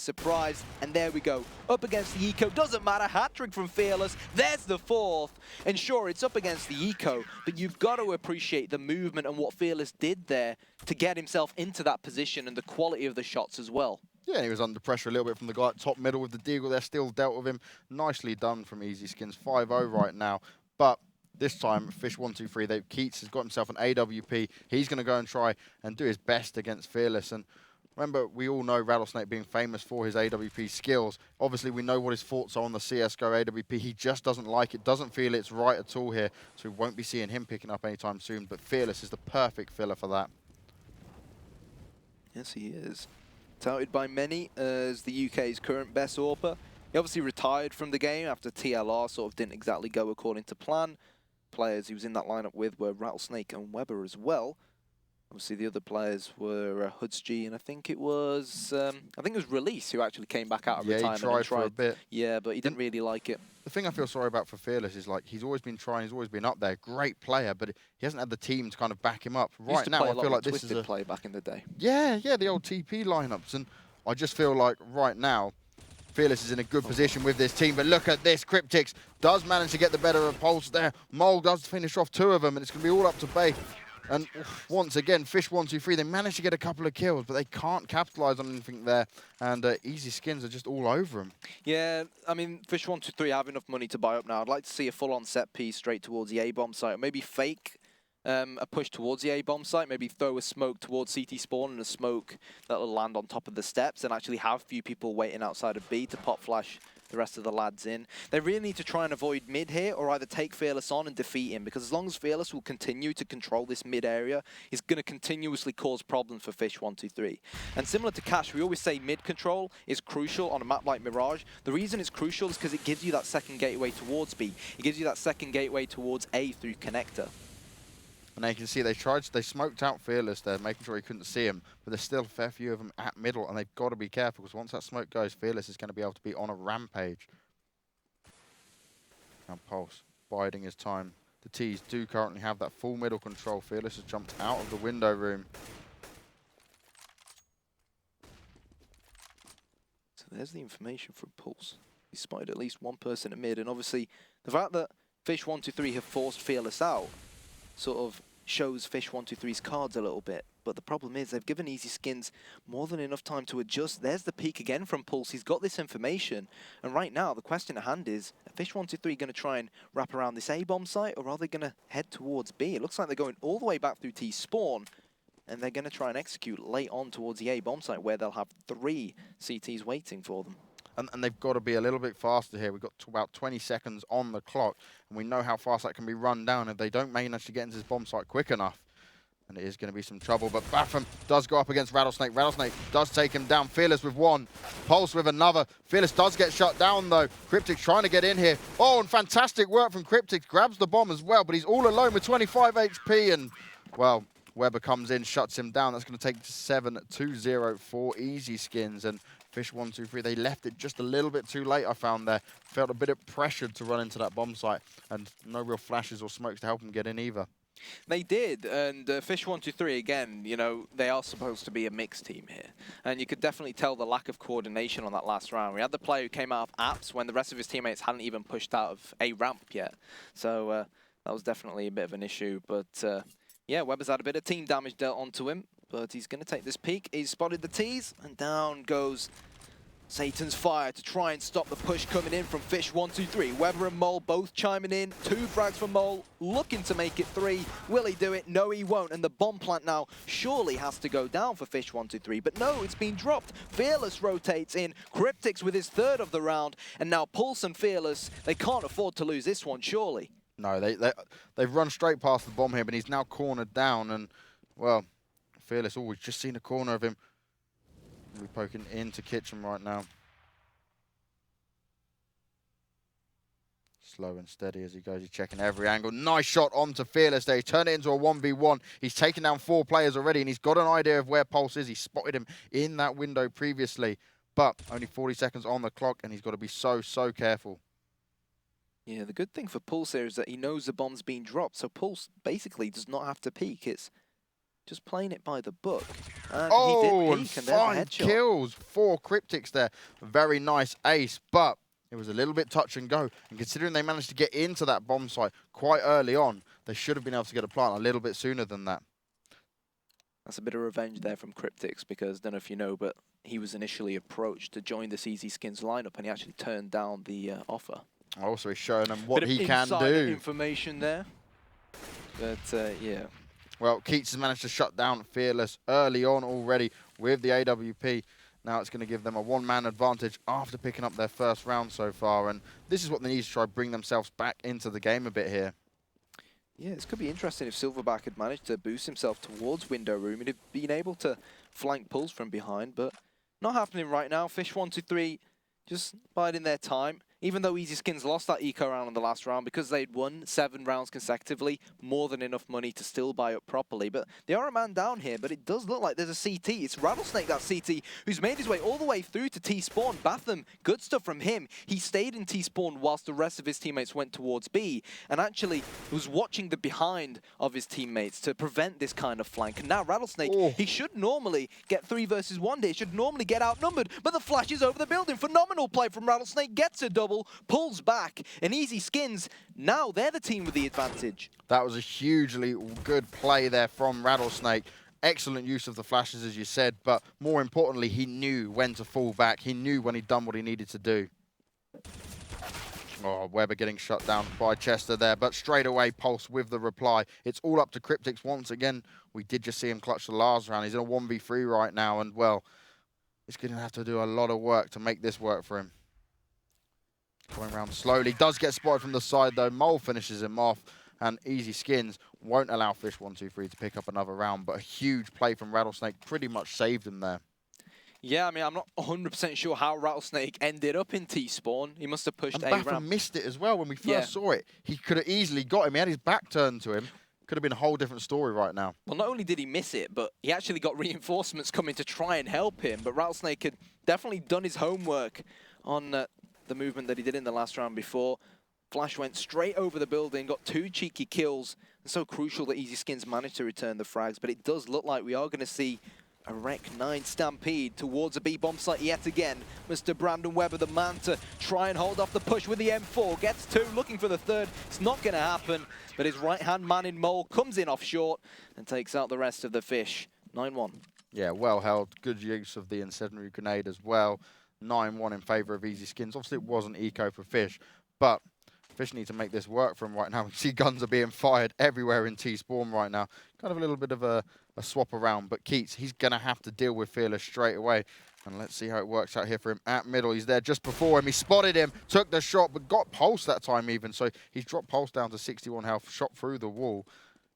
surprise. And there we go, up against the Eco. Doesn't matter, hat-trick from Fearless. There's the fourth. And sure, it's up against the Eco, but you've got to appreciate the movement and what Fearless did there to get himself into that position and the quality of the shots as well. Yeah, he was under pressure a little bit from the guy at top middle with the deagle there, still dealt with him. Nicely done from EZskins, 5-0 right now. But this time, fish123, Keats has got himself an AWP. He's going to go and try and do his best against Fearless. And remember, we all know Rattlesnake being famous for his AWP skills. Obviously, we know what his thoughts are on the CSGO AWP. He just doesn't like it, doesn't feel it's right at all here. So we won't be seeing him picking up anytime soon. But Fearless is the perfect filler for that. Yes, he is. Touted by many as the UK's current best AWPer. He obviously retired from the game after TLR sort of didn't exactly go according to plan. Players he was in that lineup with were Rattlesnake and Weber as well. Obviously, the other players were Hudsg and I think it was Release who actually came back out of retirement. Yeah, he tried for a bit. Yeah, but he didn't really like it. The thing I feel sorry about for Fearless is like he's always been trying, he's always been up there, great player, but he hasn't had the team to kind of back him up. Right now, I feel like this is a play back in the day. Yeah, the old TP lineups, and I just feel like right now, Fearless is in a good position with this team. But look at this, Cryptix does manage to get the better of Pulse there. Mole does finish off 2 of them, and it's going to be all up to Bay. And once again, fish123, they managed to get a couple of kills, but they can't capitalize on anything there. And EZskins are just all over them. Yeah, I mean, fish123 have enough money to buy up now. I'd like to see a full-on set piece straight towards the A-bomb site, or maybe fake a push towards the A-bomb site, maybe throw a smoke towards CT spawn and a smoke that'll land on top of the steps and actually have a few people waiting outside of B to pop flash the rest of the lads in. They really need to try and avoid mid here or either take Fearless on and defeat him, because as long as Fearless will continue to control this mid area, he's going to continuously cause problems for fish123. And similar to Cash, we always say mid control is crucial on a map like Mirage. The reason it's crucial is because it gives you that second gateway towards B. It gives you that second gateway towards A through connector. And now you can see they smoked out Fearless there, making sure he couldn't see him, but there's still a fair few of them at middle, and they've got to be careful, because once that smoke goes, Fearless is going to be able to be on a rampage. Now Pulse, biding his time. The T's do currently have that full middle control. Fearless has jumped out of the window room. So there's the information from Pulse. He spotted at least one person at mid, and obviously the fact that fish123 have forced Fearless out sort of shows fish123's cards a little bit. But the problem is they've given EZskins more than enough time to adjust. There's the peek again from Pulse. He's got this information. And right now, the question at hand is, are fish123 going to try and wrap around this A-bomb site, or are they going to head towards B? It looks like they're going all the way back through T spawn, and they're going to try and execute late on towards the A-bomb site, where they'll have 3 CTs waiting for them. And they've got to be a little bit faster here. We've got about 20 seconds on the clock, and we know how fast that can be run down if they don't manage to get into this bomb site quick enough. And it is going to be some trouble, but Baffam does go up against Rattlesnake. Rattlesnake does take him down. Fearless with 1, Pulse with another. Fearless does get shut down, though. Cryptix trying to get in here. Oh, and fantastic work from Cryptix. Grabs the bomb as well, but he's all alone with 25 HP, and, well, Weber comes in, shuts him down. That's going to take 7-2-0 for EZskins, and fish123, they left it just a little bit too late, I found there. Felt a bit pressured to run into that bomb site, and no real flashes or smokes to help them get in either. They did, and fish123, again, you know, they are supposed to be a mixed team here. And you could definitely tell the lack of coordination on that last round. We had the player who came out of apps when the rest of his teammates hadn't even pushed out of a ramp yet. So that was definitely a bit of an issue. But yeah, Weber's had a bit of team damage dealt onto him, but he's going to take this peek. He's spotted the T's, and down goes Satan's Fire to try and stop the push coming in from fish123. Weber and Mole both chiming in. 2 frags for Mole, looking to make it 3. Will he do it? No, he won't. And the bomb plant now surely has to go down for fish123. But no, it's been dropped. Fearless rotates in. Cryptix with his 3rd of the round. And now Pulse and Fearless, they can't afford to lose this one, surely. No, they've run straight past the bomb here, but he's now cornered down. And, well, Fearless, oh, we've just seen a corner of him. We're poking into Kitchen right now. Slow and steady as he goes. He's checking every angle. Nice shot onto Fearless there. He's turned it into a 1v1. He's taken down 4 players already, and he's got an idea of where Pulse is. He spotted him in that window previously, but only 40 seconds on the clock, and he's got to be so careful. Yeah, the good thing for Pulse here is that he knows the bomb's being dropped, so Pulse basically does not have to peek. It's just playing it by the book. And Oh, he and did peek, and there's the 5 headshot. kills, 4 Cryptics there. Very nice ace, but it was a little bit touch and go. And considering they managed to get into that bomb site quite early on, they should have been able to get a plant a little bit sooner than that. That's a bit of revenge there from Cryptics, because I don't know if you know, but he was initially approached to join this EZskins lineup, and he actually turned down the offer. Also, he's showing them what Bit he of can insider do. information there. But, yeah. Well, Keats has managed to shut down Fearless early on already with the AWP. Now it's going to give them a one-man advantage after picking up their first round so far. And this is what they need to try to bring themselves back into the game a bit here. Yeah, this could be interesting if Silverback had managed to boost himself towards window room. He'd have been able to flank pulls from behind, but not happening right now. fish123 just biding their time. Even though EZskins lost that eco round in the last round, because they'd won 7 rounds consecutively, more than enough money to still buy up properly. But they are a man down here, but it does look like there's a CT. It's Rattlesnake, that CT, who's made his way all the way through to T-spawn. Batham, good stuff from him. He stayed in T-spawn whilst the rest of his teammates went towards B, and actually was watching the behind of his teammates to prevent this kind of flank. And now Rattlesnake, he should normally get 3 versus 1 here, should normally get outnumbered, but the flash is over the building. Phenomenal play from Rattlesnake, gets a double, pulls back, and EZskins, now they're the team with the advantage. That was a hugely good play there from Rattlesnake. Excellent use of the flashes, as you said, but more importantly, he knew when to fall back. He knew when he'd done what he needed to do. Oh, Weber getting shut down by Chester there, but straight away Pulse with the reply. It's all up to Cryptics once again. We did just see him clutch the last round. He's in a 1v3 right now, and well, he's going to have to do a lot of work to make this work for him. Going around slowly, does get spotted from the side though. Mole finishes him off, and EZskins won't allow fish123 to pick up another round, but a huge play from Rattlesnake pretty much saved him there. Yeah, I mean, I'm not 100% sure how Rattlesnake ended up in T-spawn. He must have pushed and A Baffin round. missed it as well when we first saw it. He could have easily got him. He had his back turned to him. Could have been a whole different story right now. Well, not only did he miss it, but he actually got reinforcements coming to try and help him. But Rattlesnake had definitely done his homework on the movement that he did in the last round before. Flash went straight over the building, got 2 cheeky kills. And so crucial that EZskins managed to return the frags. But it does look like we are going to see a Rec 9 stampede towards a B bomb site yet again. Mr. Brandon Weber, the man to try and hold off the push with the M4. Gets 2, looking for the 3rd. It's not going to happen. But his right-hand man in Mole comes in off short and takes out the rest of the fish. 9-1. Yeah, well held. Good use of the incendiary grenade as well. 9-1 in favour of EZskins. Obviously, it wasn't eco for Fish, but Fish need to make this work for him right now. We see guns are being fired everywhere in T-spawn right now. Kind of a little bit of a swap around, but Keats, he's going to have to deal with Fearless straight away. And let's see how it works out here for him at middle. He's there just before him. He spotted him, took the shot, but got Pulse that time even. So he's dropped Pulse down to 61 health, shot through the wall.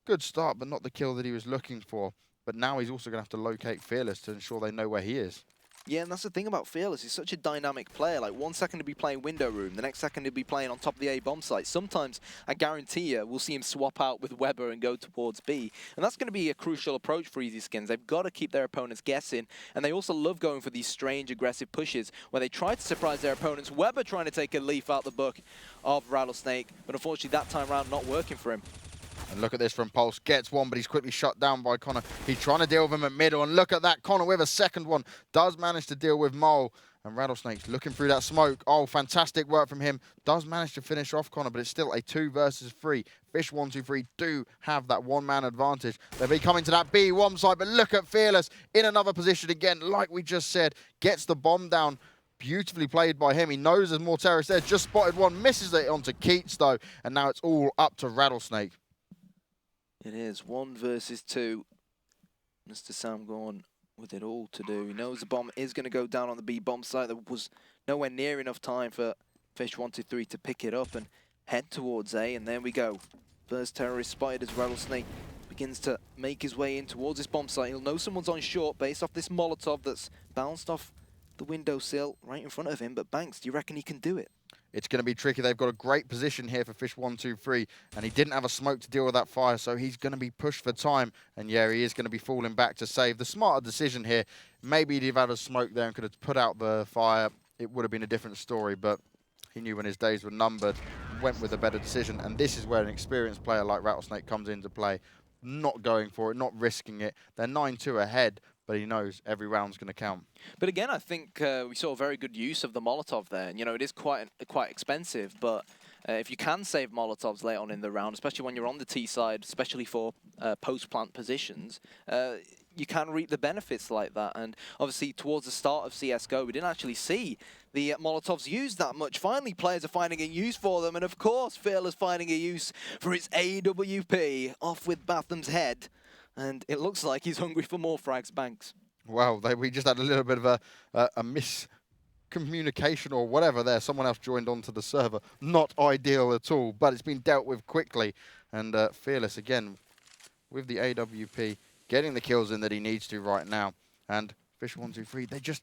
Good start, but not the kill that he was looking for. But now he's also going to have to locate Fearless to ensure they know where he is. Yeah, and that's the thing about Fearless. He's such a dynamic player. Like, 1 second he'll be playing window room, the next second he'll be playing on top of the A bomb site. Sometimes, I guarantee you, we'll see him swap out with Weber and go towards B. And that's going to be a crucial approach for EZskins. They've got to keep their opponents guessing. And they also love going for these strange, aggressive pushes where they try to surprise their opponents. Weber trying to take a leaf out the book of Rattlesnake, but unfortunately that time around not working for him. And look at this from Pulse. Gets one, but he's quickly shut down by Connor. He's trying to deal with him at middle. And look at that. Connor with a second one. Does manage to deal with Mole. And Rattlesnake's looking through that smoke. Oh, fantastic work from him. Does manage to finish off Connor, but it's still a 2 versus 3. fish123 do have that one-man advantage. They'll be coming to that B1 side, but look at Fearless in another position again, like we just said. Gets the bomb down. Beautifully played by him. He knows there's more terrorists there. Just spotted one. Misses it onto Keats, though. And now it's all up to Rattlesnake. It is 1 versus 2. Mr. Sam Gorn with it all to do. He knows the bomb is going to go down on the B bomb site. There was nowhere near enough time for fish123 to pick it up and head towards A. And there we go. First terrorist spotted as Rattlesnake begins to make his way in towards this bomb site. He'll know someone's on short based off this Molotov that's bounced off the windowsill right in front of him. But Banks, do you reckon he can do it? It's going to be tricky. They've got a great position here for fish123, and he didn't have a smoke to deal with that fire, so he's going to be pushed for time. And yeah, he is going to be falling back to save. The smarter decision here, maybe he'd have had a smoke there and could have put out the fire. It would have been a different story, but he knew when his days were numbered, went with a better decision, and this is where an experienced player like Rattlesnake comes into play. not going for it, not risking it. They're 9-2 ahead, but he knows every round's going to count. But again, I think we saw very good use of the Molotov there. And, you know, it is quite expensive, but if you can save Molotovs late on in the round, especially when you're on the T side, especially for post-plant positions, you can reap the benefits like that. And obviously, towards the start of CSGO, we didn't actually see the Molotovs used that much. Finally, players are finding a use for them. And of course, Fearless finding a use for his AWP off with Batham's head. And it looks like he's hungry for more frags, Banks. Well, we just had a little bit of a miscommunication or whatever there. Someone else joined onto the server. Not ideal at all, but it's been dealt with quickly. And Fearless, again, with the AWP, getting the kills in that he needs to right now. And fish123,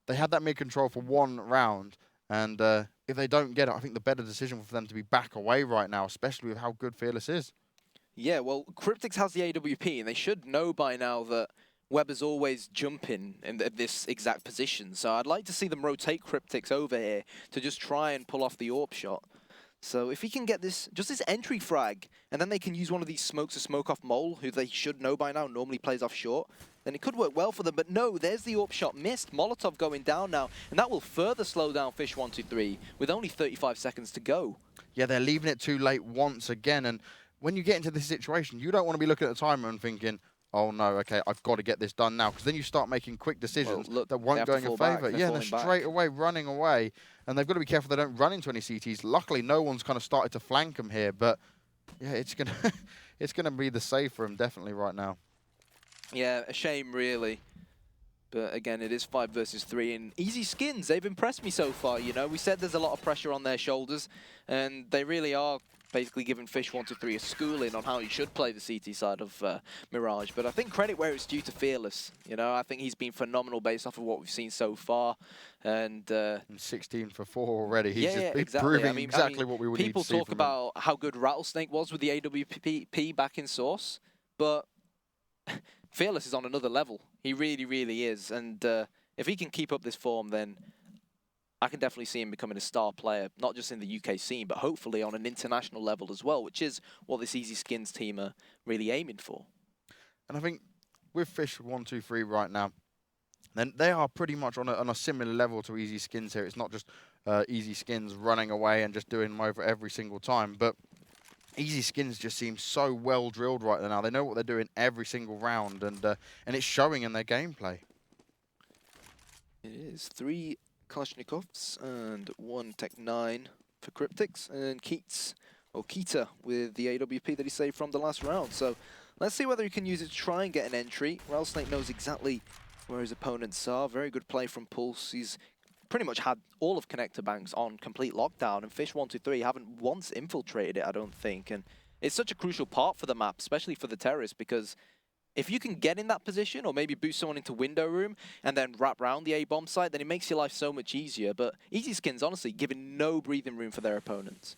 they had that mid-control for one round. And if they don't get it, I think the better decision for them to be back away right now, especially with how good Fearless is. Yeah, well, Cryptics has the AWP, and they should know by now that Weber's always jumping in this exact position. So I'd like to see them rotate Cryptics over here to just try and pull off the AWP shot. So if he can get this, just this entry frag, and then they can use one of these smokes to smoke off Mole, who they should know by now normally plays off short, then it could work well for them. But no, there's the AWP shot missed. Molotov going down now, and that will further slow down fish123 with only 35 seconds to go. Yeah, they're leaving it too late once again, and when you get into this situation, you don't want to be looking at the timer and thinking, oh no, okay, I've got to get this done now, because then you start making quick decisions that won't go in your favour. Yeah, they're straight away running away, and they've got to be careful they don't run into any CTs. Luckily, no one's kind of started to flank them here, but yeah, it's gonna be the save for him definitely right now. Yeah, a shame really. But again, it is 5 versus 3, and EZskins, they've impressed me so far, you know. We said there's a lot of pressure on their shoulders, and they really are basically giving fish123 a schooling on how he should play the CT side of Mirage. But I think credit where it's due to Fearless. You know, I think he's been phenomenal based off of what we've seen so far. And 16 for 4 already. He's exactly. proving exactly what we would need to see. People talk about how good Rattlesnake was with the AWP back in Source, but Fearless is on another level. He really, really is. And if he can keep up this form, then I can definitely see him becoming a star player, not just in the UK scene, but hopefully on an international level as well, which is what this EZskins team are really aiming for. And I think with fish123 right now, then they are pretty much on a similar level to EZskins here. It's not just EZskins running away and just doing them over every single time, but EZskins just seem so well drilled right now. They know what they're doing every single round, and it's showing in their gameplay. It is 3 Kalashnikovs and 1 Tech 9 for Cryptics, and Keita with the AWP that he saved from the last round. So let's see whether he can use it to try and get an entry. Rattlesnake knows exactly where his opponents are. Very good play from Pulse. He's pretty much had all of Connector Banks on complete lockdown, and fish123 haven't once infiltrated it, I don't think. And it's such a crucial part for the map, especially for the terrorists, because if you can get in that position or maybe boost someone into window room and then wrap around the A-bomb site, then it makes your life so much easier. But EZskins, honestly, giving no breathing room for their opponents.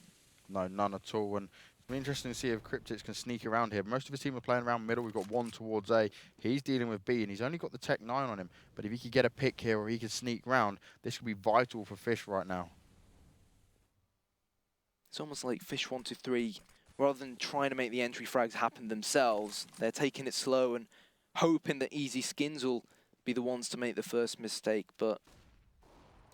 No, none at all. And it'll be interesting to see if Cryptics can sneak around here. Most of his team are playing around middle. We've got 1 towards A. He's dealing with B, and he's only got the Tech 9 on him. But if he could get a pick here or he could sneak round, this could be vital for Fish right now. It's almost like fish123, rather than trying to make the entry frags happen themselves, they're taking it slow and hoping that EZskins will be the ones to make the first mistake. But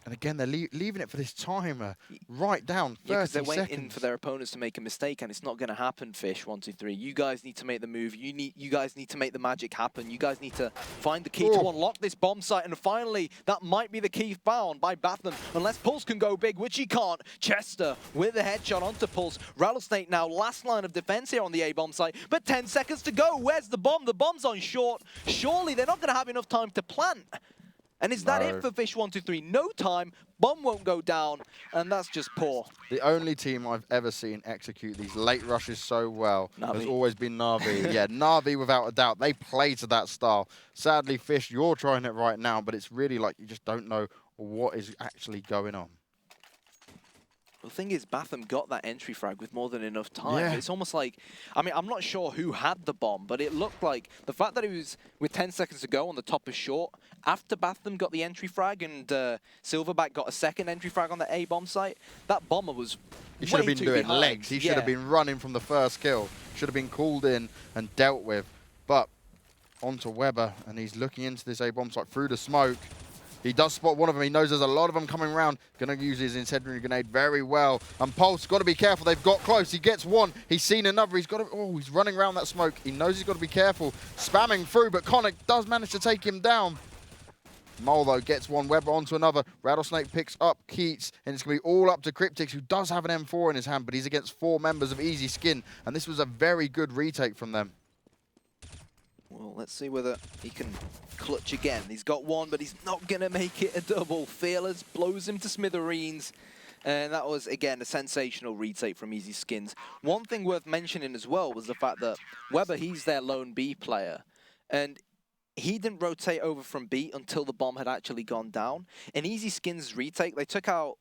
and again, they're leaving it for this timer right down 30 seconds. Yeah, because they're waiting for their opponents to make a mistake, and it's not going to happen, fish123. You guys need to make the move. You guys need to make the magic happen. You guys need to find the key to unlock this bomb site, and finally, that might be the key found by Batham, unless Pulse can go big, which he can't. Chester with a headshot onto Pulse. Rattlesnake now last line of defense here on the A-bomb site, but 10 seconds to go. Where's the bomb? The bomb's on short. Surely they're not going to have enough time to plant. And is that it for fish123? No time, bomb won't go down, and that's just poor. The only team I've ever seen execute these late rushes so well has always been Na'Vi. Yeah, Na'Vi without a doubt. They play to that style. Sadly, Fish, you're trying it right now, but it's really like you just don't know what is actually going on. The thing is, Batham got that entry frag with more than enough time. Yeah. It's almost like, I mean, I'm not sure who had the bomb, but it looked like the fact that it was with 10 seconds to go on the top of short, after Batham got the entry frag and Silverback got a second entry frag on the A bomb site, that bomber was He should have way been too doing behind. legs. He should have been running from the first kill. Should have been called in and dealt with. But onto Weber, and he's looking into this A bomb site through the smoke. He does spot one of them. He knows there's a lot of them coming around. Going to use his incendiary grenade very well. And Pulse, got to be careful. They've got close. He gets one. He's seen another. He's got to, oh, he's running around that smoke. He knows he's got to be careful. Spamming through, but Conic does manage to take him down. Mole, though, gets one. Weber onto another. Rattlesnake picks up Keats, and it's going to be all up to Cryptix, who does have an M4 in his hand, but he's against 4 members of EZskins, and this was a very good retake from them. Well, let's see whether he can clutch again. He's got one, but he's not going to make it a double. Fearless blows him to smithereens. And that was, again, a sensational retake from EZskins. One thing worth mentioning as well was the fact that Weber, he's their lone B player. And he didn't rotate over from B until the bomb had actually gone down. In EZskins' retake, they took out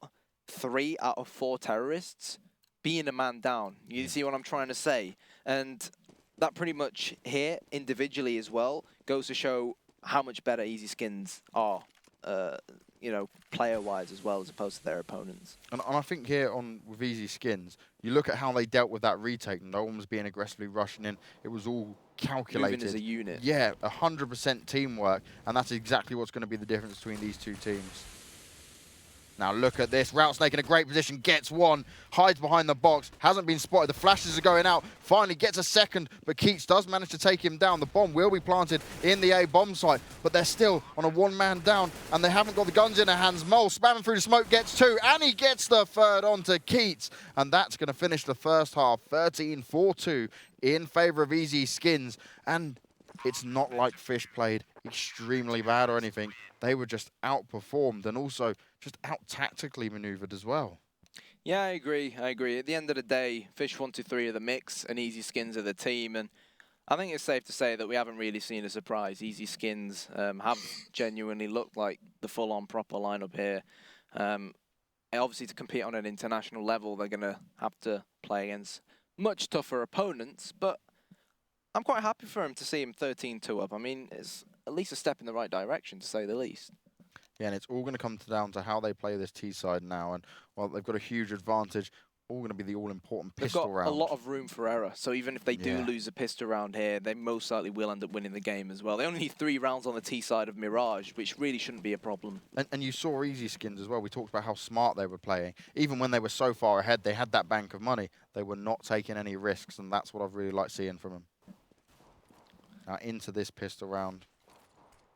3 out of 4 terrorists, being a man down. You see what I'm trying to say? And that pretty much here, individually as well, goes to show how much better EZskins are, you know, player-wise as well, as opposed to their opponents. And I think here with EZskins, you look at how they dealt with that retake. No one was being aggressively rushing in. It was all calculated. Moving as a unit. Yeah, 100% teamwork, and that's exactly what's going to be the difference between these two teams. Now look at this, Rattlesnake in a great position, gets one, hides behind the box, hasn't been spotted, the flashes are going out, finally gets a second, but Keats does manage to take him down. The bomb will be planted in the A bomb site, but they're still on a 1-man down, and they haven't got the guns in their hands. Mole spamming through the smoke, gets 2, and he gets the third onto Keats, and that's going to finish the first half, 13-4-2 in favour of EZskins, and it's not like Fish played extremely bad or anything. They were just outperformed and also just out-tactically manoeuvred as well. Yeah, I agree. I agree. At the end of the day, fish123 are the mix and EZskins are the team. And I think it's safe to say that we haven't really seen a surprise. EZskins have genuinely looked like the full-on proper lineup here. Obviously, to compete on an international level, they're going to have to play against much tougher opponents. But I'm quite happy for him to see him 13-2 up. I mean, it's at least a step in the right direction, to say the least. Yeah, and it's all going to come down to how they play this T side now. And, well, they've got a huge advantage. All going to be the all-important pistol round. They've got a lot of room for error. So even if they do lose a pistol round here, they most likely will end up winning the game as well. They only need 3 rounds on the T side of Mirage, which really shouldn't be a problem. And you saw EZskins as well. We talked about how smart they were playing. Even when they were so far ahead, they had that bank of money. They were not taking any risks, and that's what I've really liked seeing from them. Now into this pistol round.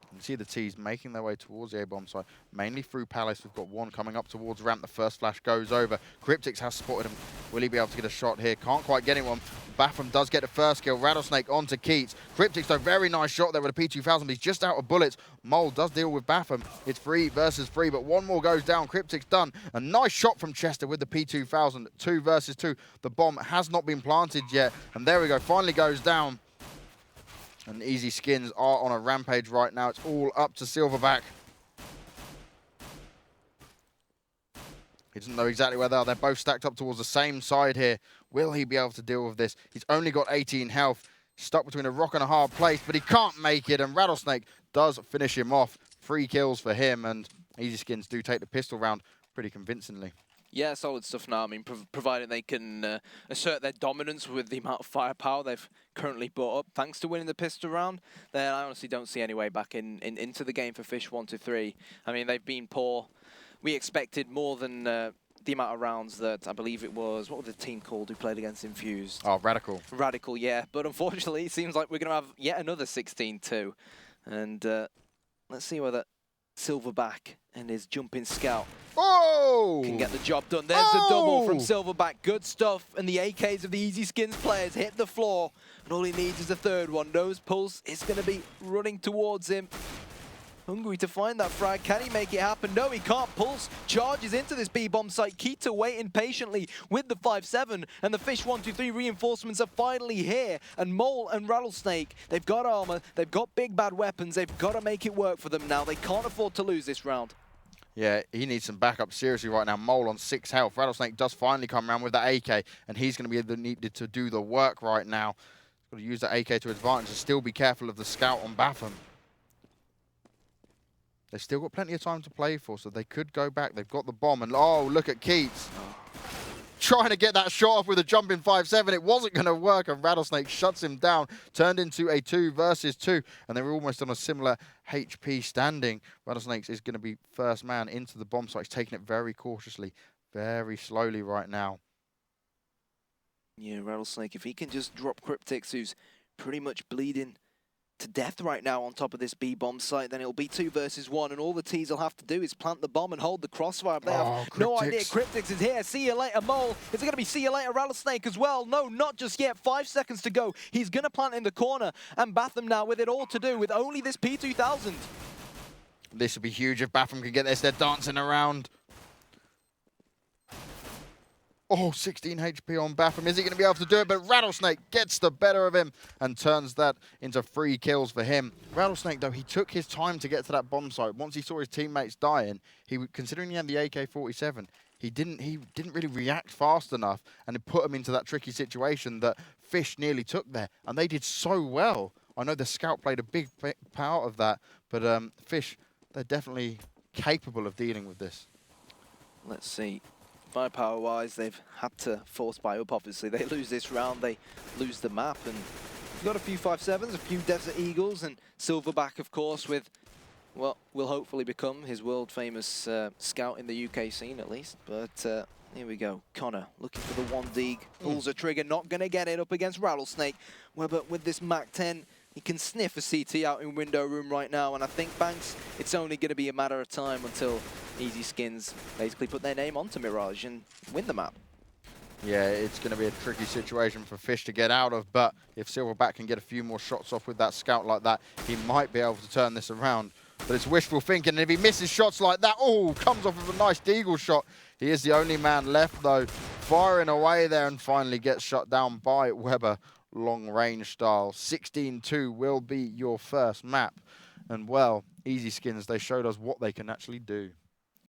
You can see the T's making their way towards the A-bomb site, mainly through Palace. We've got one coming up towards ramp. The first flash goes over. Cryptix has spotted him. Will he be able to get a shot here? Can't quite get anyone. Batham does get the first kill. Rattlesnake onto Keats. Cryptix, though, very nice shot there with a P2000, but he's just out of bullets. Mole does deal with Batham. It's 3 versus 3, but one more goes down. Cryptix done. A nice shot from Chester with the P2000. 2 versus 2. The bomb has not been planted yet. And there we go. Finally goes down. And EZskins are on a rampage right now. It's all up to Silverback. He doesn't know exactly where they are. They're both stacked up towards the same side here. Will he be able to deal with this? He's only got 18 health. Stuck between a rock and a hard place, but he can't make it. And Rattlesnake does finish him off. 3 kills for him. And EZskins do take the pistol round pretty convincingly. Yeah, solid stuff now. I mean, provided they can assert their dominance with the amount of firepower they've currently brought up, thanks to winning the pistol round, then I honestly don't see any way back into the game for fish123. I mean, they've been poor. We expected more than the amount of rounds that I believe it was, what was the team called who played against Infused? Oh, Radical. Radical, yeah. But unfortunately, it seems like we're going to have yet another 16-2. And let's see whether Silverback and his jumping scout can get the job done. There's the double from Silverback. Good stuff. And the AKs of the EZskins players hit the floor. And all he needs is a third one. Nose Pulse is going to be running towards him. Hungry to find that frag. Can he make it happen? No, he can't. Pulse charges into this B-bomb site. Keita waiting patiently with the 5-7. And the fish123 reinforcements are finally here. And Mole and Rattlesnake, they've got armor. They've got big bad weapons. They've got to make it work for them now. They can't afford to lose this round. Yeah, he needs some backup seriously right now. Mole on 6 health. Rattlesnake does finally come around with that AK, and he's going to be needed to do the work right now. Got to use that AK to advantage and still be careful of the scout on Batham. They've still got plenty of time to play for, so they could go back. They've got the bomb, and oh, look at Keats. Trying to get that shot off with a jump in 5-7. It wasn't going to work, and Rattlesnake shuts him down. Turned into a 2 versus 2, and they were almost on a similar HP standing. Rattlesnake is going to be first man into the bomb site. He's taking it very cautiously, very slowly right now. Yeah, Rattlesnake, if he can just drop Cryptix, who's pretty much bleeding to death right now on top of this B bomb site, then it'll be 2 versus 1, and all the T's will have to do is plant the bomb and hold the crossfire. They have no idea Cryptix is here. See you later, Mole. Is it going to be see you later, Rattlesnake as well? No, not just yet. 5 seconds to go. He's going to plant in the corner, and Batham now with it all to do with only this P2000. This would be huge if Batham can get this. They're dancing around. Oh, 16 HP on Batham. Is he going to be able to do it? But Rattlesnake gets the better of him and turns that into 3 kills for him. Rattlesnake, though, he took his time to get to that bomb site. Once he saw his teammates dying, considering he had the AK-47, he didn't really react fast enough, and it put him into that tricky situation that Fish nearly took there. And they did so well. I know the scout played a big part of that, but Fish, they're definitely capable of dealing with this. Let's see. Firepower-wise, they've had to force buy up, obviously. They lose this round, they lose the map, and we've got a few 5-7s, a few Desert Eagles, and Silverback, of course, with what will hopefully become his world-famous scout in the UK scene, at least. But here we go. Connor looking for the 1 dig, pulls a trigger, not going to get it up against Rattlesnake. Well, but with this MAC-10, he can sniff a CT out in window room right now, and I think Banks, it's only going to be a matter of time until EZskins basically put their name onto Mirage and win the map. Yeah, it's going to be a tricky situation for Fish to get out of, but if Silverback can get a few more shots off with that scout like that, he might be able to turn this around. But it's wishful thinking, and if he misses shots like that, oh, comes off of a nice deagle shot. He is the only man left, though, firing away there and finally gets shut down by Weber. Long range style. 16-2 will be your first map. And well, EZskins, they showed us what they can actually do.